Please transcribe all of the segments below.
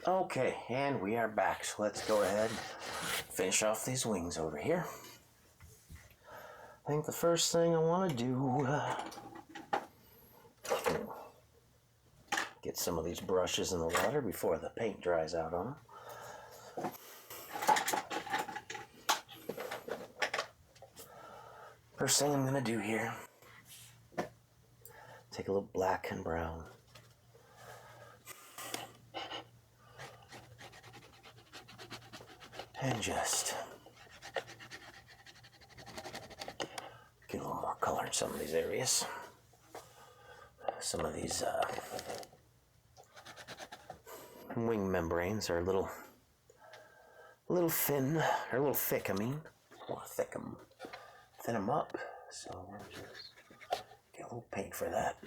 Okay, and we are back. So let's go ahead and finish off these wings over here. I think the first thing I want to do, get some of these brushes in the water before the paint dries out on them. First thing I'm going to do here, take a little black and brown. And just get a little more color in some of these areas. Some of these wing membranes are a little thin, or a little thick, I mean. I want to thin them up. So we'll just get a little paint for that.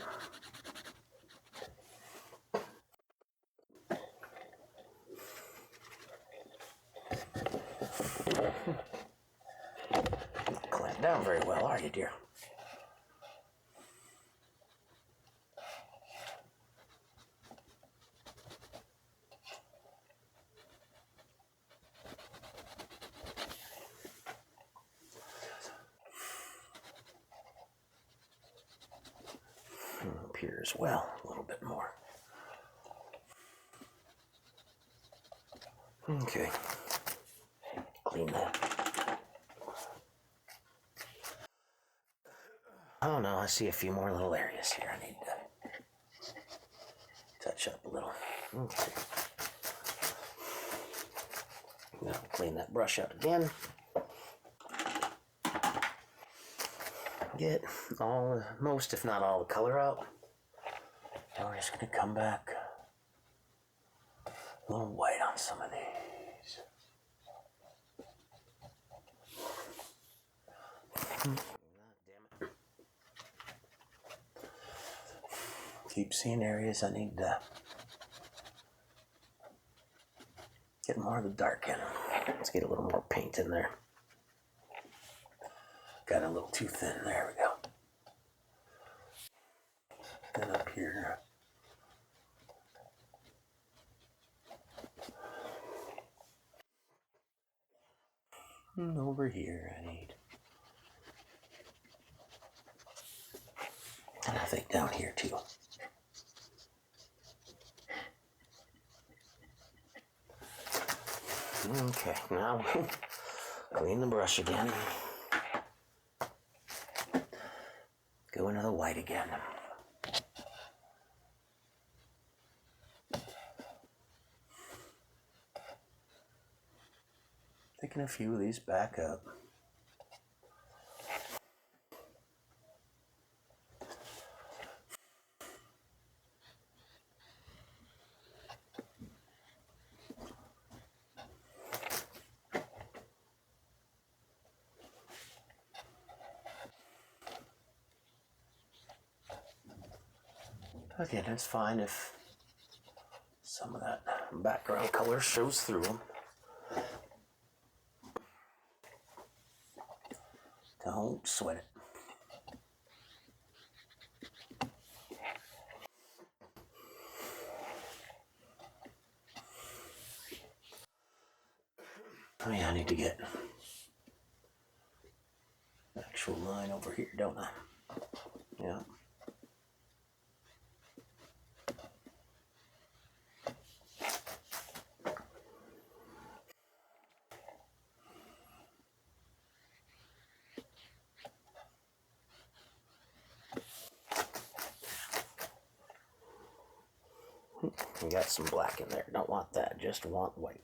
Clamp down very well, are you, dear? Up here as well, a little bit more. Okay, clean that. Oh no, I see a few more little areas here I need to touch up a little. Okay. Now clean that brush out again. Get most if not all the color out. Now we're just going to come back a little white on some of these. Damn it. Keep seeing areas I need to get more of the dark in. Let's get a little more paint in there. Got a little too thin. There we go. Then up here. And over here I need. And I think down here too. Okay, now clean the brush again. Go into the white again. Taking a few of these back up. Again, it's fine if some of that background color shows through them. Don't sweat it. Oh yeah, I need to get an actual line over here, don't I? Yeah. We got some black in there. Don't want that, just want white.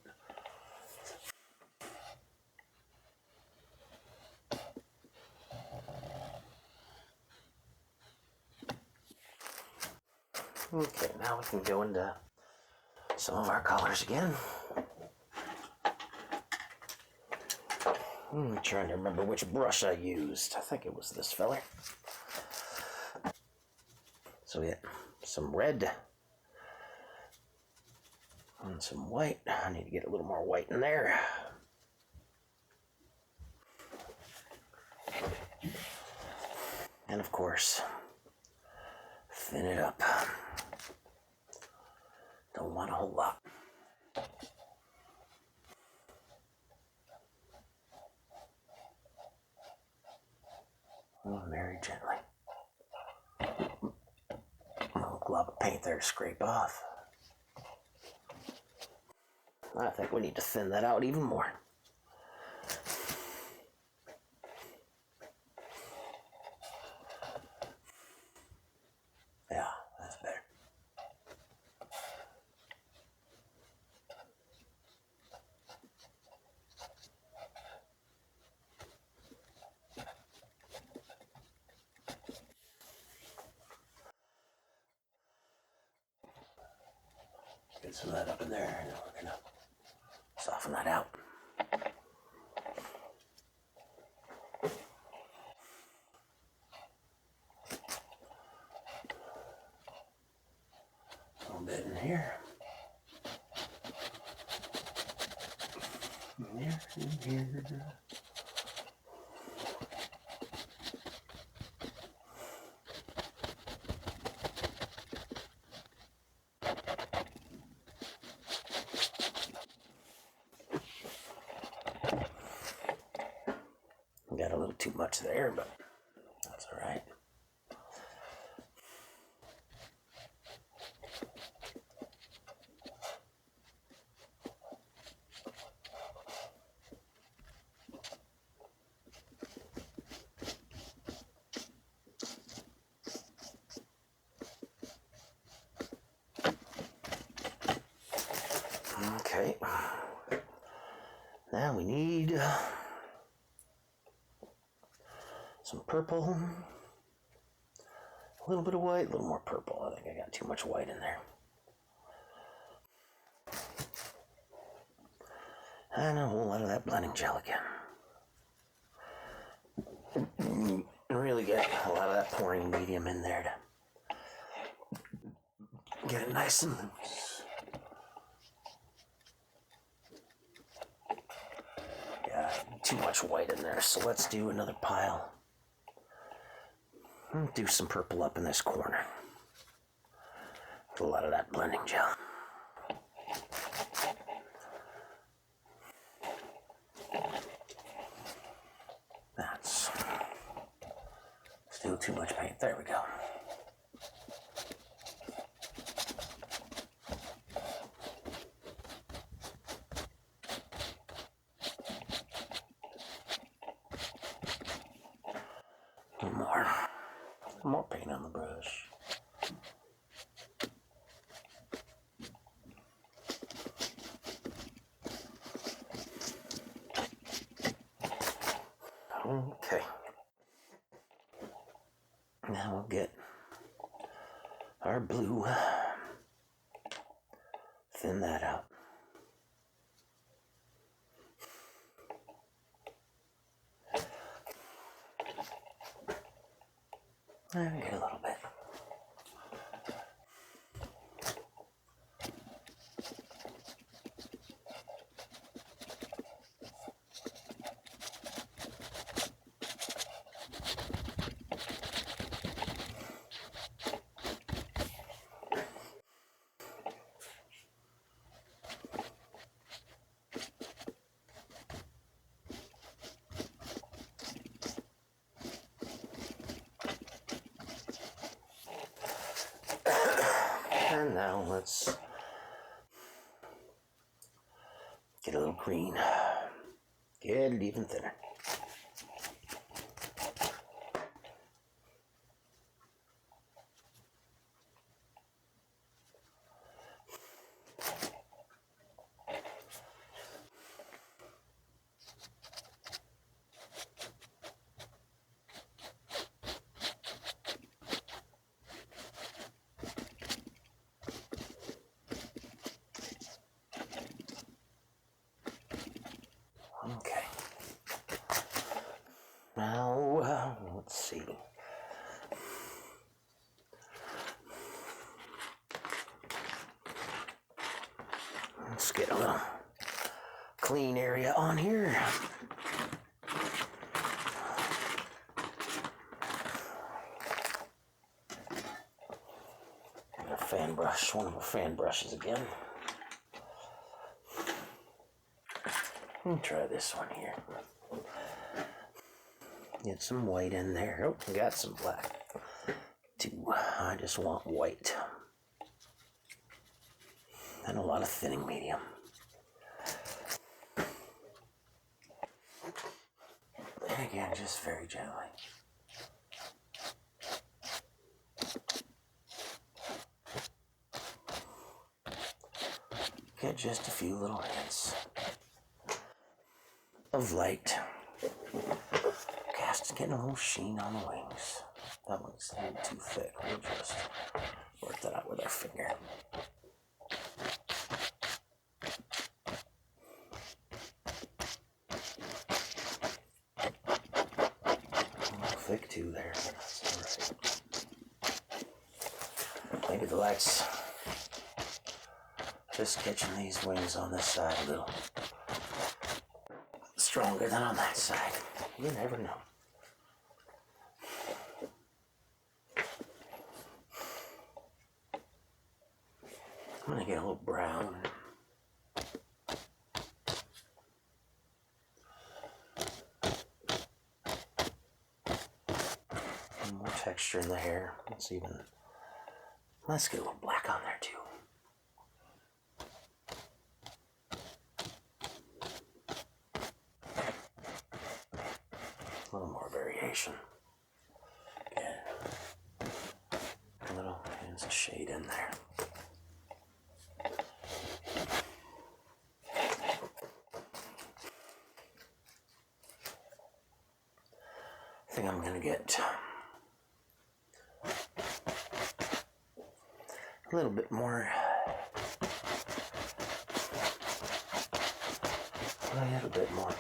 Okay, now we can go into some of our colors again. I'm trying to remember which brush I used. I think it was this feller. So we get some red and some white. I need to get a little more white in there. And of course, thin it up. Don't want a whole lot. Oh, very gently. A little glob of paint there to scrape off. I think we need to thin that out even more. Yeah, that's better. Get some of that up in there, and then we're gonna soften that out. A little bit in here. In here. Got a little too much there, but that's all right. Okay. Now we need some purple, a little bit of white, a little more purple. I think I got too much white in there. And a whole lot of that blending gel again. Really get a lot of that pouring medium in there to get it nice and loose. Yeah, too much white in there, so let's do another pile. Do some purple up in this corner. Get a lot of that blending gel. That's still too much paint. There we go. More paint on the brush. Okay. Now we'll get our blue. Thin that out. There we get a little bit. And now let's get a little green. Get it even thinner. Okay. Now, let's see. Let's get a little clean area on here. A fan brush, one of our fan brushes again. Try this one here. Get some white in there. Oh, got some black too. I just want white. And a lot of thinning medium. And again, just very gently. Get just a few little hints of light. Cast getting a little sheen on the wings. That one's a little too thick. We'll just work that out with our finger. A little thick too there, but that's alright. Maybe the light's just catching these wings on this side a little stronger than on that side. You never know. I'm gonna get a little brown. And more texture in the hair. Let's get a little black on there too. A little more variation. Get a little hints of shade in there. I think I'm gonna get a little bit more,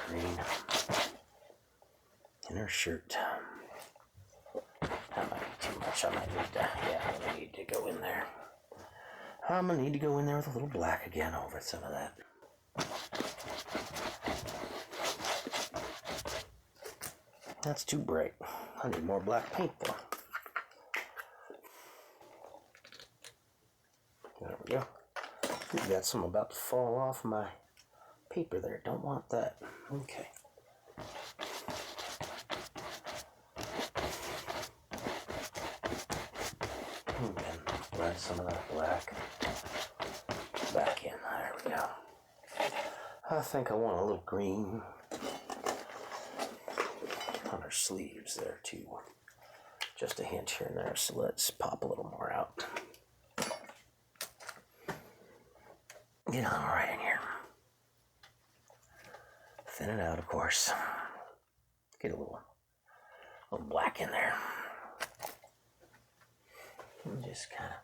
green in her shirt. That might be too much. I might need to go in there. I'm gonna need to go in there with a little black again over some of that. That's too bright. I need more black paint though. There we go. We've got some about to fall off my paper there. Don't want that. Okay. And blend some of that black back in. There we go. I think I want a little green on her sleeves there too. Just a hint here and there, so let's pop a little more out. Get on right in here. Thin it out, of course. Get a little black in there. And just kind of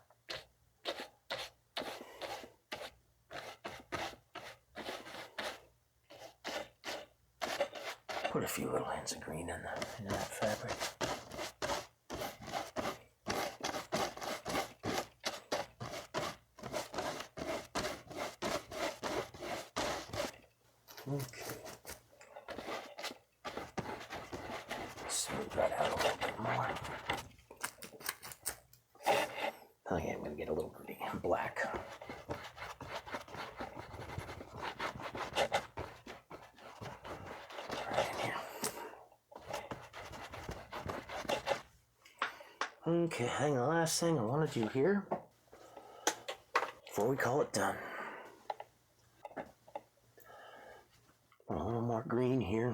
put a few little hints of green in that fabric. Okay. Smooth that out a little bit more. Okay, I'm going to get a little green and black. Right in here. Okay, hang on. Last thing I want to do here before we call it done. A little more green here.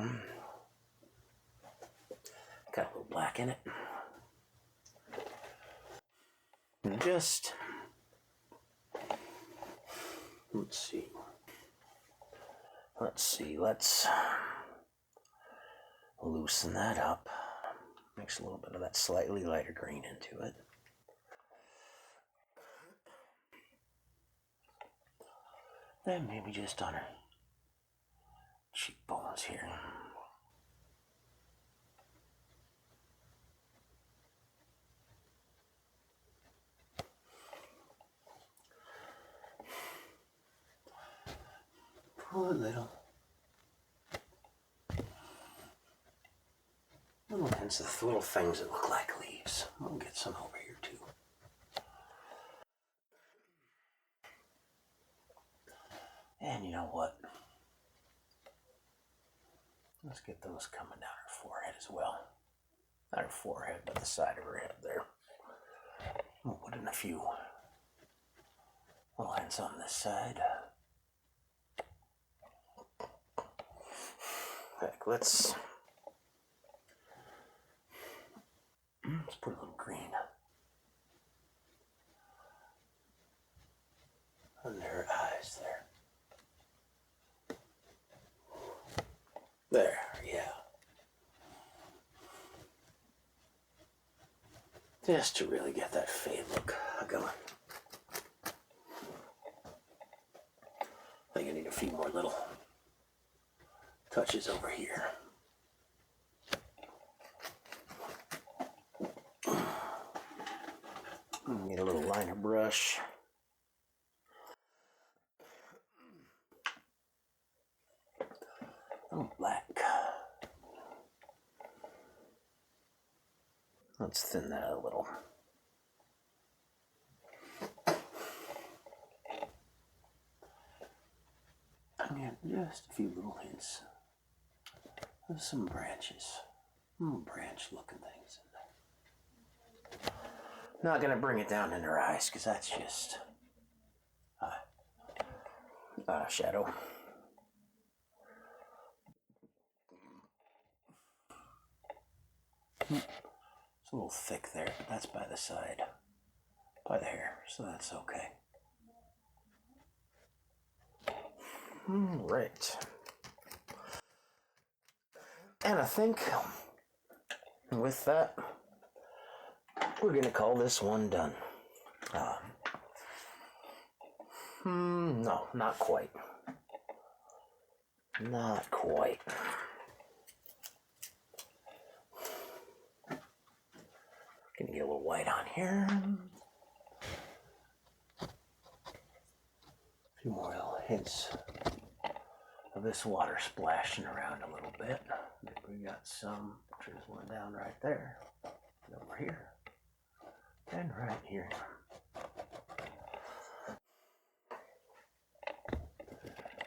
Got a little black in it. And just, let's see, let's loosen that up. Mix a little bit of that slightly lighter green into it. Then maybe just on her cheekbones here. Pull a little hints of little things that look like leaves. We'll get some over here too. And you know what? Let's get those coming down her forehead as well. Not her forehead, but the side of her head there. We'll put in a few lines on this side. Heck, let's put a little green under her eyes there. There, yeah. Just to really get that Fae look going. I think I need a few more little touches over here. Need a little liner brush. Oh, black. Let's thin that out a little. And just a few little hints of some branches. Branch looking things in there. Not going to bring it down in her eyes because that's just shadow. It's a little thick there, but that's by the side, by the hair, so that's okay. Right. And I think with that, we're going to call this one done. No, not quite. Not quite. Gonna get a little white on here. A few more little hints of this water splashing around a little bit. We got some drizzling down right there, and over here, and right here.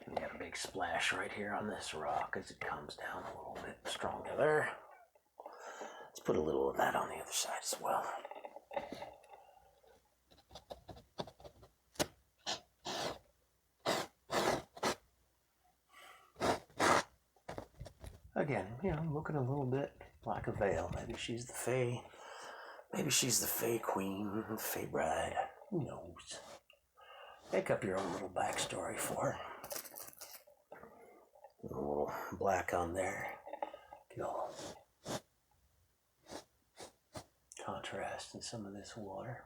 We got a big splash right here on this rock as it comes down a little bit stronger there. Let's put a little of that on the other side as well. Again, looking a little bit like a veil. Maybe she's the Fae. Maybe she's the Fae Queen, the Fae Bride. Who knows? Make up your own little backstory for her. A little black on there. Get all contrast in some of this water.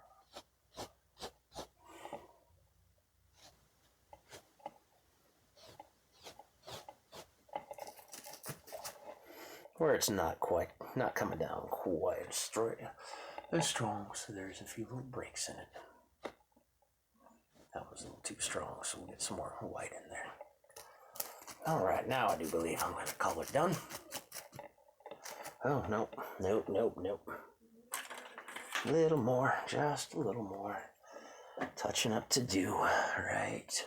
Where it's not coming down quite as strong, so there's a few little breaks in it. That was a little too strong, so we'll get some more white in there. Alright, now I do believe I'm going to call it done. Oh, nope. A little more, just a little more. Touching up to do, right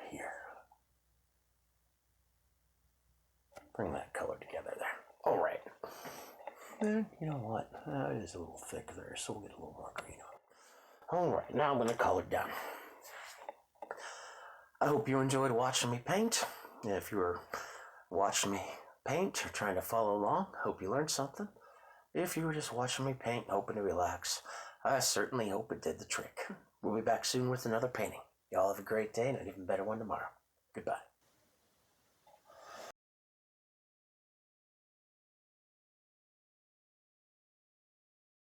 here. Bring that color together there. Alright. Then, you know what? It is a little thick there, so we'll get a little more green on it. Alright, now I'm going to color down. I hope you enjoyed watching me paint. If you were watching me paint or trying to follow along, hope you learned something. If you were just watching me paint, hoping to relax, I certainly hope it did the trick. We'll be back soon with another painting. Y'all have a great day and an even better one tomorrow. Goodbye.